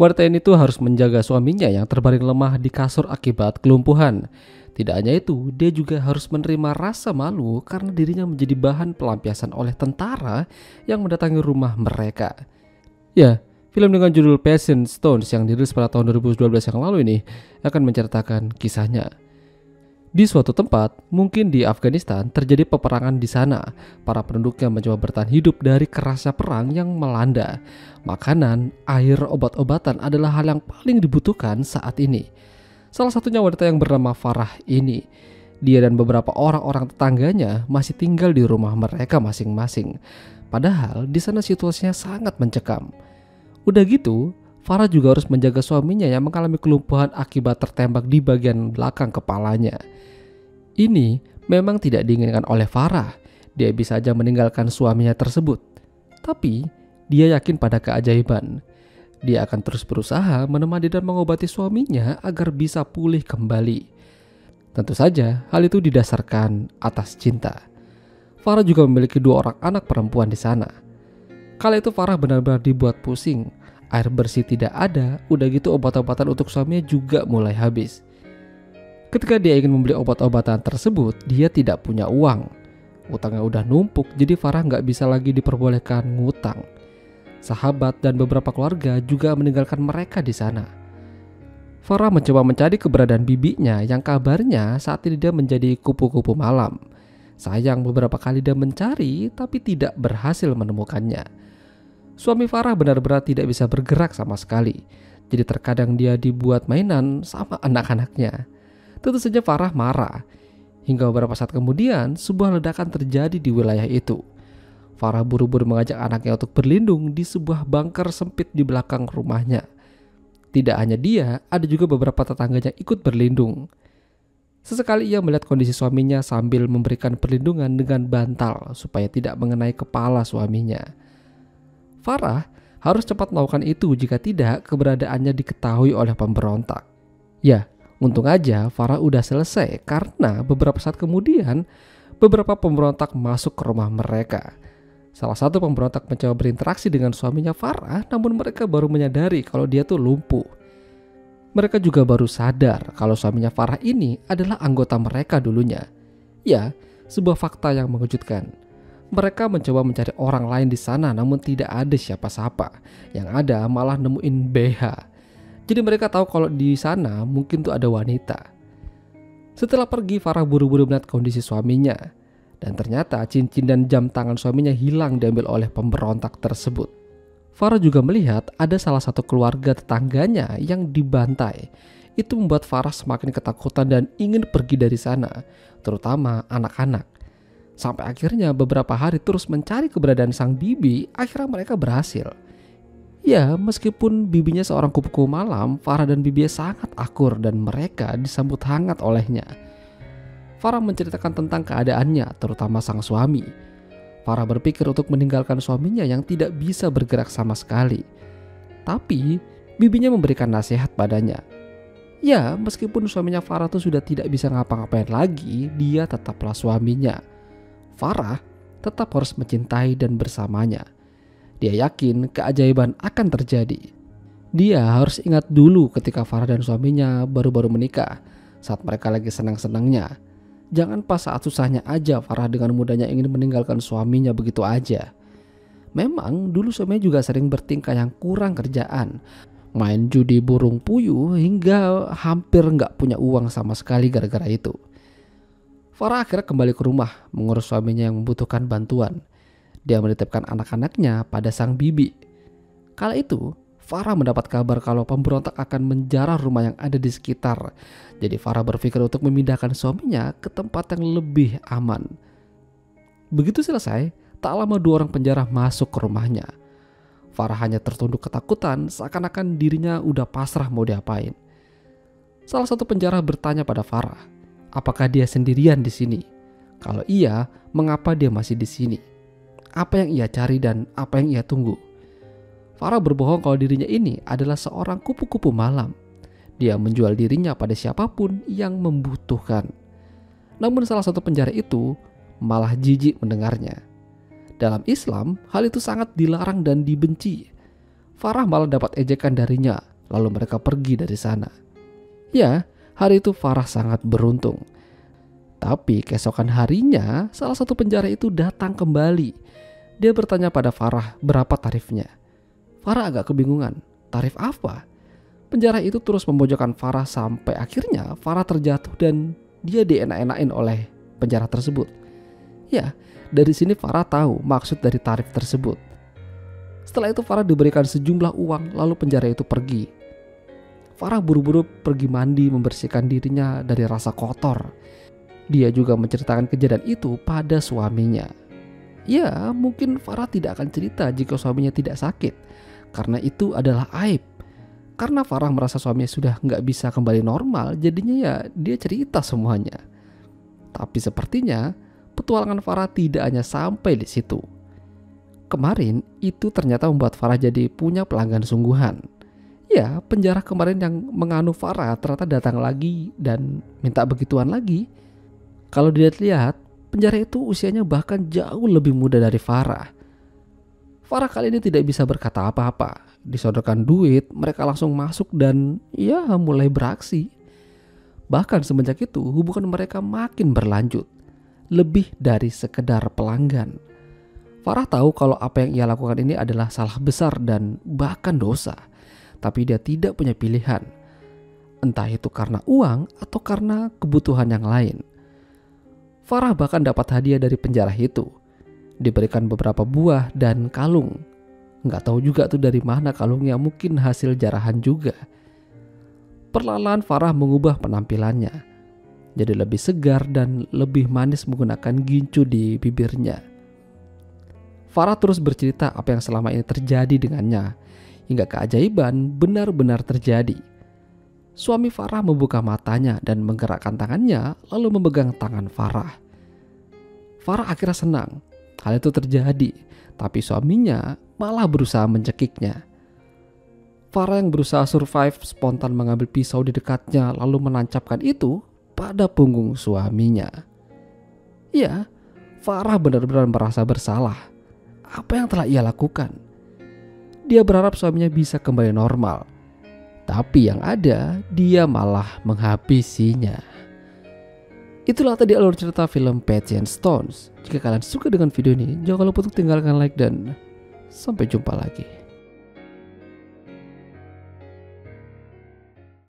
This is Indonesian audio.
Wanita ini tuh harus menjaga suaminya yang terbaring lemah di kasur akibat kelumpuhan. Tidak hanya itu, dia juga harus menerima rasa malu karena dirinya menjadi bahan pelampiasan oleh tentara yang mendatangi rumah mereka. Ya, film dengan judul Passion Stones yang dirilis pada tahun 2012 yang lalu ini akan menceritakan kisahnya. Di suatu tempat, mungkin di Afghanistan, terjadi peperangan di sana. Para penduduknya mencoba bertahan hidup dari kerasnya perang yang melanda. Makanan, air, obat-obatan adalah hal yang paling dibutuhkan saat ini. Salah satunya wanita yang bernama Farah ini. Dia dan beberapa orang-orang tetangganya masih tinggal di rumah mereka masing-masing. Padahal di sana situasinya sangat mencekam. Udah gitu, Farah juga harus menjaga suaminya yang mengalami kelumpuhan akibat tertembak di bagian belakang kepalanya. Ini memang tidak diinginkan oleh Farah. Dia bisa saja meninggalkan suaminya tersebut. Tapi dia yakin pada keajaiban. Dia akan terus berusaha menemani dan mengobati suaminya agar bisa pulih kembali. Tentu saja hal itu didasarkan atas cinta. Farah juga memiliki 2 orang anak perempuan di sana. Kala itu Farah benar-benar dibuat pusing. Air bersih tidak ada, udah gitu obat-obatan untuk suaminya juga mulai habis. Ketika dia ingin membeli obat-obatan tersebut, dia tidak punya uang. Utangnya udah numpuk, jadi Farah nggak bisa lagi diperbolehkan ngutang. Sahabat dan beberapa keluarga juga meninggalkan mereka di sana. Farah mencoba mencari keberadaan bibinya yang kabarnya saat ini dia menjadi kupu-kupu malam. Sayang beberapa kali dia mencari tapi tidak berhasil menemukannya. Suami Farah benar-benar tidak bisa bergerak sama sekali. Jadi terkadang dia dibuat mainan sama anak-anaknya. Tentu saja Farah marah. Hingga beberapa saat kemudian sebuah ledakan terjadi di wilayah itu. Farah buru-buru mengajak anaknya untuk berlindung di sebuah bunker sempit di belakang rumahnya. Tidak hanya dia, ada juga beberapa tetangganya ikut berlindung. Sesekali ia melihat kondisi suaminya sambil memberikan perlindungan dengan bantal supaya tidak mengenai kepala suaminya. Farah harus cepat melakukan itu jika tidak keberadaannya diketahui oleh pemberontak. Ya, untung aja Farah udah selesai karena beberapa saat kemudian beberapa pemberontak masuk ke rumah mereka. Salah satu pemberontak mencoba berinteraksi dengan suaminya Farah, namun mereka baru menyadari kalau dia tuh lumpuh. Mereka juga baru sadar kalau suaminya Farah ini adalah anggota mereka dulunya. Ya, sebuah fakta yang mengejutkan. Mereka mencoba mencari orang lain di sana namun tidak ada siapa-siapa. Yang ada malah nemuin BH. Jadi mereka tahu kalau di sana mungkin tuh ada wanita. Setelah pergi, Farah buru-buru melihat kondisi suaminya. Dan ternyata cincin dan jam tangan suaminya hilang diambil oleh pemberontak tersebut. Farah juga melihat ada salah satu keluarga tetangganya yang dibantai. Itu membuat Farah semakin ketakutan dan ingin pergi dari sana, terutama anak-anak. Sampai akhirnya beberapa hari terus mencari keberadaan sang bibi, akhirnya mereka berhasil. Ya, meskipun bibinya seorang kupu-kupu malam, Farah dan bibinya sangat akur dan mereka disambut hangat olehnya. Farah menceritakan tentang keadaannya, terutama sang suami. Farah berpikir untuk meninggalkan suaminya yang tidak bisa bergerak sama sekali. Tapi, bibinya memberikan nasihat padanya. Ya, meskipun suaminya Farah itu sudah tidak bisa ngapa-ngapain lagi, dia tetaplah suaminya. Farah tetap harus mencintai dan bersamanya. Dia yakin keajaiban akan terjadi. Dia harus ingat dulu ketika Farah dan suaminya baru-baru menikah, saat mereka lagi senang-senangnya. Jangan pas saat susahnya aja Farah dengan mudahnya ingin meninggalkan suaminya begitu aja. Memang dulu suaminya juga sering bertingkah yang kurang kerjaan. Main judi burung puyuh hingga hampir nggak punya uang sama sekali gara-gara itu. Farah akhirnya kembali ke rumah mengurus suaminya yang membutuhkan bantuan. Dia menitipkan anak-anaknya pada sang bibi. Kala itu, Farah mendapat kabar kalau pemberontak akan menjarah rumah yang ada di sekitar. Jadi Farah berpikir untuk memindahkan suaminya ke tempat yang lebih aman. Begitu selesai, tak lama 2 orang penjara masuk ke rumahnya. Farah hanya tertunduk ketakutan seakan-akan dirinya udah pasrah mau diapain. Salah satu penjara bertanya pada Farah, apakah dia sendirian di sini? Kalau iya, mengapa dia masih di sini? Apa yang ia cari dan apa yang ia tunggu? Farah berbohong kalau dirinya ini adalah seorang kupu-kupu malam. Dia menjual dirinya pada siapapun yang membutuhkan. Namun salah satu penjara itu malah jijik mendengarnya. Dalam Islam, hal itu sangat dilarang dan dibenci. Farah malah dapat ejekan darinya, lalu mereka pergi dari sana. Ya, hari itu Farah sangat beruntung. Tapi keesokan harinya, salah satu penjara itu datang kembali. Dia bertanya pada Farah berapa tarifnya. Farah agak kebingungan, tarif apa? Penjara itu terus memojokkan Farah sampai akhirnya Farah terjatuh dan dia dienak-enakin oleh penjara tersebut. Ya, dari sini Farah tahu maksud dari tarif tersebut. Setelah itu Farah diberikan sejumlah uang, lalu penjara itu pergi. Farah buru-buru pergi mandi membersihkan dirinya dari rasa kotor. Dia juga menceritakan kejadian itu pada suaminya. Ya, mungkin Farah tidak akan cerita jika suaminya tidak sakit, karena itu adalah aib. Karena Farah merasa suaminya sudah nggak bisa kembali normal, jadinya ya dia cerita semuanya. Tapi sepertinya petualangan Farah tidak hanya sampai di situ. Kemarin itu ternyata membuat Farah jadi punya pelanggan sungguhan. Ya, penjara kemarin yang menganu Farah ternyata datang lagi dan minta begituan lagi. Kalau dilihat-lihat, penjara itu usianya bahkan jauh lebih muda dari Farah. Farah kali ini tidak bisa berkata apa-apa. Disodorkan duit, mereka langsung masuk dan ya mulai beraksi. Bahkan semenjak itu hubungan mereka makin berlanjut. Lebih dari sekedar pelanggan. Farah tahu kalau apa yang ia lakukan ini adalah salah besar dan bahkan dosa. Tapi dia tidak punya pilihan. Entah itu karena uang atau karena kebutuhan yang lain. Farah bahkan dapat hadiah dari penjara itu. Diberikan beberapa buah dan kalung. Nggak tahu juga tuh dari mana kalungnya, mungkin hasil jarahan juga. Perlahan Farah mengubah penampilannya. Jadi lebih segar dan lebih manis menggunakan gincu di bibirnya. Farah terus bercerita apa yang selama ini terjadi dengannya. Hingga keajaiban benar-benar terjadi. Suami Farah membuka matanya dan menggerakkan tangannya lalu memegang tangan Farah. Farah akhirnya senang. Hal itu terjadi, tapi suaminya malah berusaha mencekiknya. Farah yang berusaha survive spontan mengambil pisau di dekatnya lalu menancapkan itu pada punggung suaminya. Ya, Farah benar-benar merasa bersalah. Apa yang telah ia lakukan? Dia berharap suaminya bisa kembali normal. Tapi yang ada, dia malah menghabisinya. Itulah tadi alur cerita film Patient Stones. Jika kalian suka dengan video ini, jangan lupa untuk tinggalkan like dan sampai jumpa lagi.